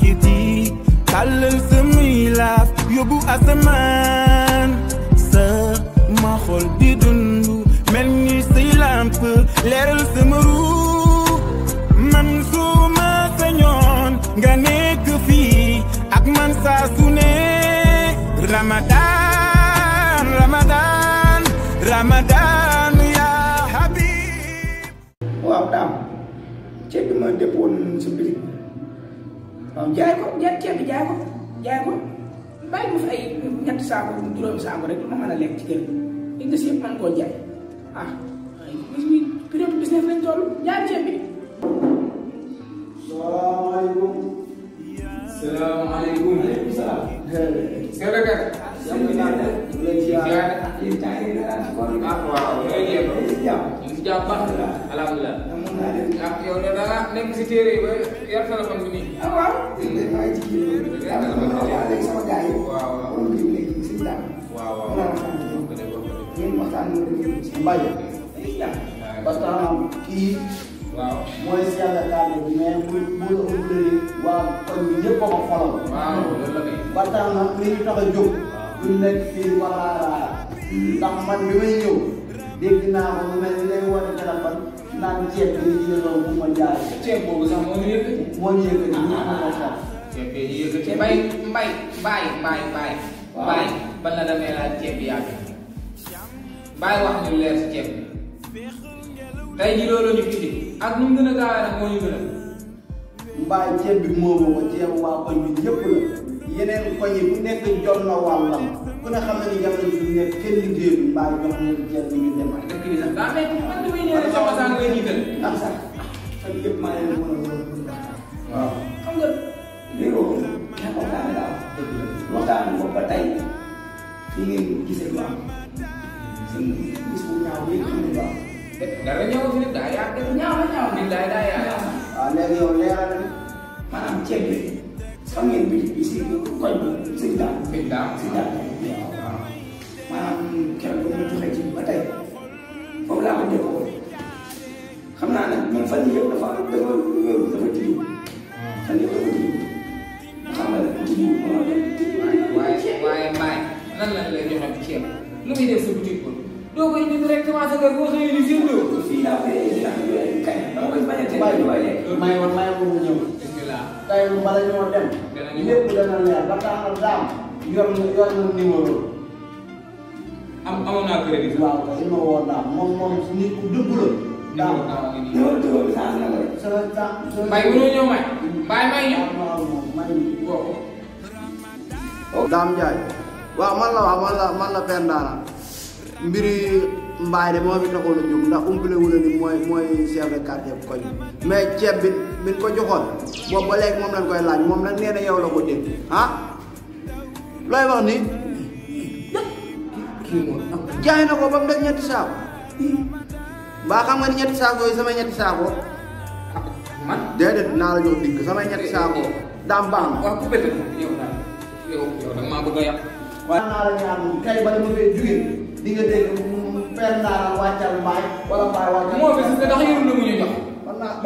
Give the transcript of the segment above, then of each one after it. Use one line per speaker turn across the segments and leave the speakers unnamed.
yëkkati tàllal samay laaf yóbbu asamaan sama xol di dund mel ni say lamp leeral sama ruu man su ma sañoon nga nekk fii ak man saa su ne Ramadan Ramadan Ramadan ya habib.
Waaw daam ceeb bi ma déppoon si bitig waaw jaay ko ceeb bi jaay ko bàyyi ma fi ay ñetti saako juróomi saako rek ma mën a lekk ci kër gi li des yëpp mën koo jaay ah bis bi période business lañ toll jaay ceeb bi.
Salaamaaleykum. Salaamaaleykum.
Waaleykum salaam.
Sénégal.
waaw.
ñu ngi jàmm baax na. alhamdulilah. yow de da nga nekk si téere yi ba yor téléphone bi nii.
ah waaw. maa ngi ci kii bi. sama gars yi.
waaw waaw. waaw waaw.
yéen waxtaan
Mbaye parce que kii
waaw
mooy chef de quartier bi mais bu la ëppalee waa koñ bi ñëpp a ko xoolal.
waaw loolu la kay.
ba tax na li ñu tax a jóg du nekk fii wala ndax man bi may ñëw dégg naa ko mu mel ni lay woote téléphone naan ceeb bi ñu jëloon bu ma jaay.
ceeb boobu sax moo ñu yëkkati.
moo ñu yëkkati ñu ko ko xam.
ceeb bi ñu yëkkati. mbay ban la demee laaj ceeb bi yàgg bàyyi wax ñu leer si ceeb bi tey jii loolu ñu fi ak nu mu gën a gaawee nag moo ñu gën a.
Mbaye ceeb bi moomu ko ceeb waa koñ bi ñëpp la yeneen koñ yi ku nekk jot na wàllam ku ne xam na ni jamono ji nekk kenn liggéeyul Mbaye jox leen ceeb bi ñu dem.
dëkk bi sax daa mel man damay ñëw rek sama saa ngay jiital.
ndax sax fan yëpp maa leen mën a
waaw
xam nga léegi waxtaan daal waxtaan boobu ba tey fii ngeen gisee lu am seen gis bu ñaaw bi xam ne lu am.
dara ñëw fi nit daa yaa def ñaaw na ñaaw nit daa yaa
waaw léegi yow leeral na
maanaam ceeb bi xam ngeen bi si koñ bi si daal si daal waaw maanaam keroog bu ñu joxee ci ba tey foofu laa ko déggoo xam naa nag mais fan yii yëpp dafa tilim fan yii dafa tilim xam nga dafa tilim moo dem
waaye mbaay nan la lay joxe ceeb lu muy def sa boutique ko doo koy indi directement sa kër boo xëyee ni séddoo.
fii laa koy kañ dama koy bañ a teel a waaye
may ko mu ñëw.
bismillah.
tey bala ñoo dem. lépp dana leer ba tax na daam yor na numéro.
amoon naa crédit.
waaw kay ma woo daam moom nit ku dëgg la. daam
numéro dëgg bi saa na la rek.
mbay mënoo ñëw may. mbay may ñëw.
Daam Njaay waaw man la Père Ndana mbiri Mbaye de moo fi taxoon a jóg ndax umpale wu la ni mooy chef de quartier bu koñ mais ceeb bi ñu ko joxoon boobu ba léegi moom lañ koy laaj moom nag nee na yow la ko dégg ah looy wax ni jaay na ko ba mu def ñetti saako mbaa xam nga ni ñetti saako yi sama ñetti saako
man
déedéet naa la jox digg sama ñetti saako daam baax na
waaw ku bëgg yow da nga maa bëgg a yàq.
waaye naa la ñaan tey ba dama fee jugee di nga dégg Père Ndana wàccal Mbaye wala Mbaye wàccal.
moo fi si ndax yorul lu mu ñu jox.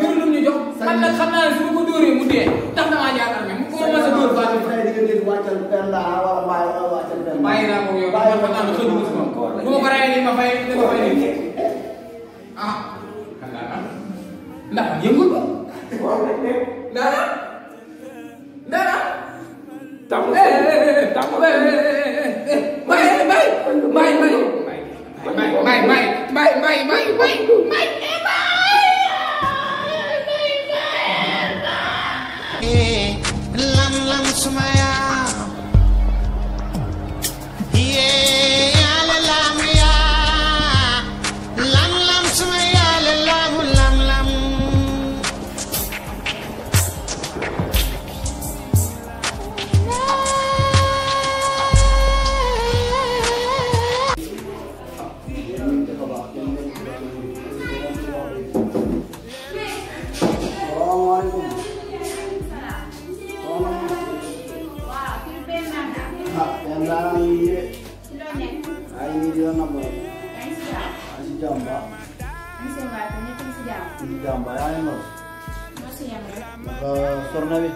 yorul lu mu ñu jox man nag xam naa ne su ma ko dóoree mu dee tax damaa jaakaar ne ku ma mës a dóor baax
tey di nga dégg wàccal Père Ndana wala Mbaye wala wàccal Père Ndana.
bàyyi naa ko yow man ma naan xëy na si moom bu ma ko rayee ni ma fay ni ma fay nii ah ndax yëngul ko. Ndana Ndana.
tàmm
lam sumaya lam ya lam sumaya lam
sorna bi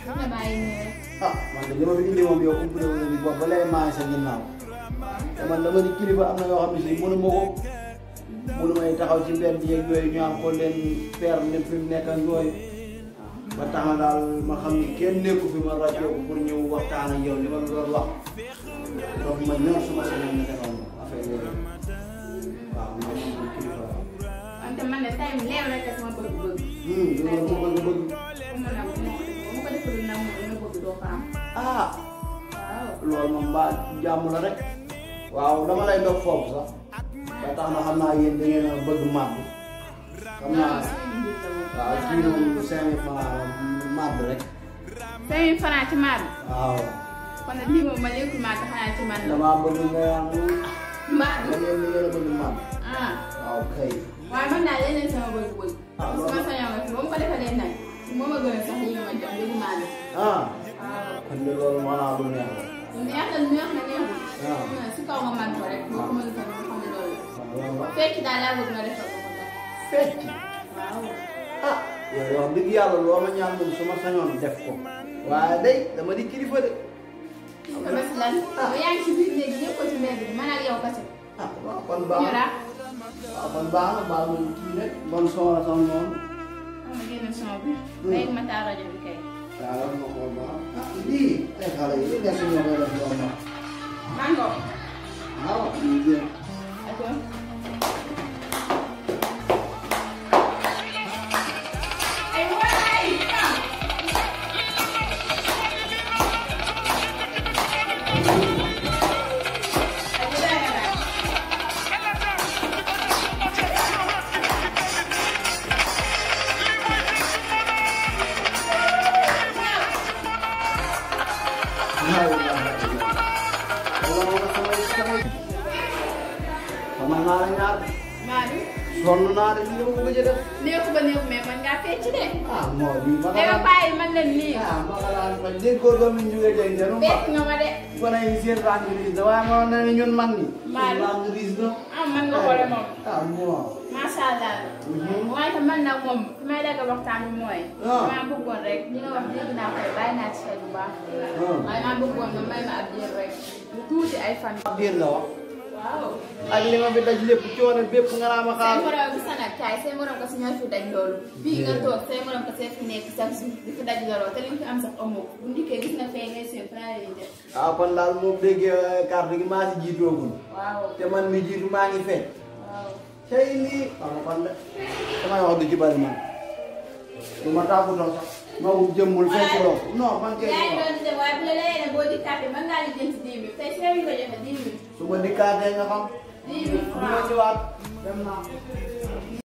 nga bàyyi nii rek.
ah man de li ma fi indi moom yow umpale wu ni boobu ba lay maa sa ginnaaw te man dama di kilifa am na yoo xam ne si mënu ma ko mënu may taxaw ci mbedd yeeg yooyu ñu am ko leen peer ne fi mu nekk ak yooyu ba tax na daal ma xam ni kenn nekku fi ma rajo pour ñëw waxtaan ak yow li ma la doon wax donc ma ñëw suma sañoon nga defoon affaire yooyu waaw ma ne ko kilifa waaw.
wante man de tey leer rek sama bëgg-bëgg.
loolu ma bëgg.
mu ko defal nag moom li ma bëgg doo ko am.
ah
waaw.
loolu moom mbaa jàmm la rek waaw dama lay dog foofu sax ba tax na xam naa yéen da ngeen a bëgg màbb xam naa waaw kii moom 5000 francs màbb rek
5000 francs ci màbb.
waaw
kon nag lii moom ma léegi màbb xanaa ci man la.
damaa bëgg nga am
màbb.
da ngeen a bëgg màbb
ah.
waaw kay
waaye man daal leneen sama bëgg-bëgg.
ah
su ma sañoon nga fi ba mu ko defalee nag moo ma gën a sax yi nga ma jox léegi màbb.
ah
waaw.
kon de loolu maanaam du neex
neex na neexul.
waaw
si kaw nga màbb ko rek. boo ko mën a xam ne loolu
waaw
la. fekk daal laa bëgg nga defal ko ko.
fecc
waaw.
ah yow wax dëgg yàlla loo ma ñaan moom su ma sañoon def ko waaye day dama di kilifa de
ba si lan. yaa ngi ci biir léegi ñëpp ko ci mbedd bi man ak yow kese.
ah waaw kon baax
ñu
na
raak.
waaw kon baax na baax na kii rek bon soxla sama noonu
ma génne son bi. léegi ma taal rajo bi kay.
waaw ma xool ba ah lii ay xale yi nekk ñoo koy def doom ma
mango.
waaw ñu jéem
ok. ay waay.
sama naa la ñaar
Madu.
sonn naa de lii ma bëgg a def
neexu ba neexu mais man ngaa fecc de.
ah moo lii ma
te nga bàyyi man leen lii.
ah ma nga daan fa déggoo doom ñu jógee tey njëriñ ba
fekk nga ma de.
gone yi seen rang riis da waaye mënoon na ne ñun mag ñi
Maa
seen rang riis na
ah man nga xoole moom.
ah moo
macha allah. waaye tam man nag moom fi may dagg waxtaan bi mooy. maa bëggoon rek li nga wax dégg naa koy bàyyi naa ci xel bu baax. waaye maa bëggoon nga may ma ab diir rek. lu tuuti ay fan.
biir nga wax
waaw.
ak li ma fi daj lépp coono bépp nga naa ma xaar
say morom bi sanak kaay say morom ko si ñoo fi daj loolu. fii nga toog say morom ko see fi nekk sax di fi daj loolu te li nga fi am sax amoo bu ndikkee gis nga fee ngay seen frère yi de.
waaw kon daal moom déggee carte gi maa si jiitoogul
waaw.
te man mi jiitu maa ngi fekk
waaw.
tey lii xam nga kon de samay wax du ci bari man du ma tàggatoo sax ma wut jëmmul fekk loo non man kay
yaa ngi doon di dem waaye bu la leeree ne boo dikkaatee mën ngaa lijjanti 10 000 tey 5 000 ko joxe 10 000.
su ma dikkaatee nga xam
10 000
du ma ñëwaat dem naa